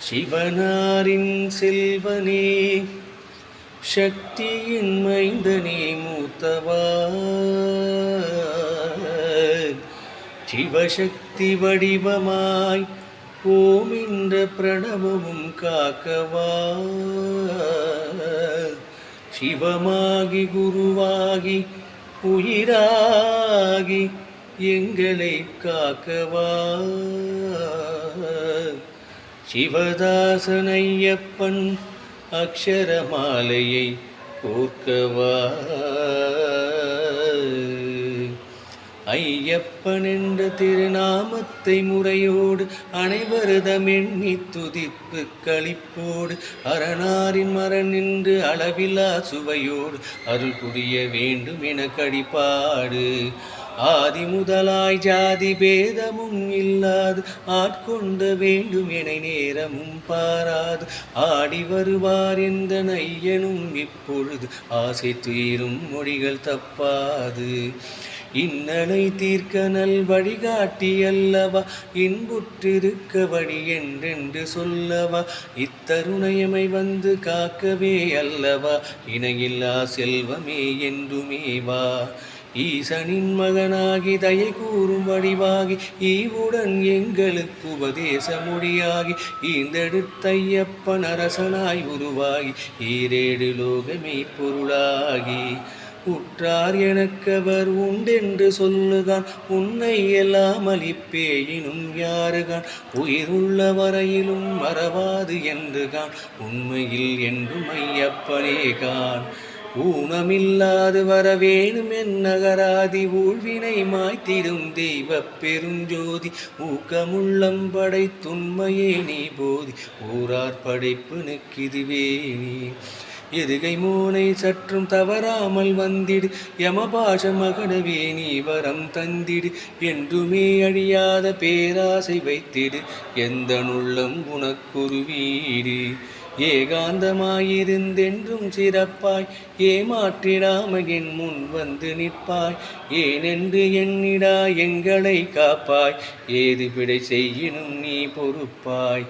சிவனாரின் செல்வனே சக்தியின் மைந்தனே மூத்தவா சிவசக்தி வடிவமாய் ஓம் என்ற பிரணவமும் காக்கவா சிவமாகி குருவாகி உயிராகி எங்களை காக்கவா சிவதாசனையப்பன் அக்ஷரமாலையை கோர்க்கவா ஐயப்பன் என்ற திருநாமத்தை முறையோடு அனைவரதம் எண்ணி துதிப்பு களிப்போடு அரணாரின் மரண் நின்று அளவிலா சுவையோடு அருள் புரிய வேண்டும் என கடிப்பாடு ஆதி முதலாய் ஜாதி பேதமும் இல்லாது ஆட்கொண்ட வேண்டும் என நேரமும் பாராது ஆடி வருவார் என்ற நையனும் இப்பொழுது ஆசை துயிரும் மொழிகள் தப்பாது இன்னலை தீர்க்க நல் வழிகாட்டி அல்லவா இன்புற்றிருக்க வழி என்றென்று சொல்லவா இத்தருணயமை வந்து காக்கவே அல்லவா இணையில்லா செல்வமே என்றுமே வா ஈசனின் மகனாகி தயை கூறும் வடிவாகி ஈவுடன் எங்களுக்கு உபதேச மொழியாகி ஈந்தெடுத்தையப்பன் அரசனாய் உருவாகி ஈரேடு லோகமே பொருளாகி உற்றார் எனக்கவர் உண்டென்று சொல்லுகான் உன்னை எல்லாம் அளிப்பேயினும் யாருகான் உயிருள்ள வரையிலும் மறவாது என்றுகான் உண்மையில் என்றும் ஐயப்பனேகான் ஊனமில்லாது வரவேணும் என்னகராதி ஊழ்வினை மாய்த்திடும் தெய்வ பெருஞ்சோதி ஊக்கமுள்ளம் படைத்துண்மையே நீ போதி ஊரார் படைப்புனுக்கிதுவே நீ எதுகை மோனை சற்றும் தவறாமல் வந்திடு யமபாஷ மகனவே நீ வரம் தந்திடு என்றுமே அழியாத பேராசை வைத்திடு எந்த நுள்ளம் உனக்கொரு வீடு ஏகாந்தமாயிருந்தென்றும் சிறப்பாய் ஏமாற்றிடாமல் என் முன் வந்து நிற்பாய் ஏனென்று எண்ணிடா எங்களை காப்பாய் ஏது பிழை செய்யினும் நீ பொறுப்பாய்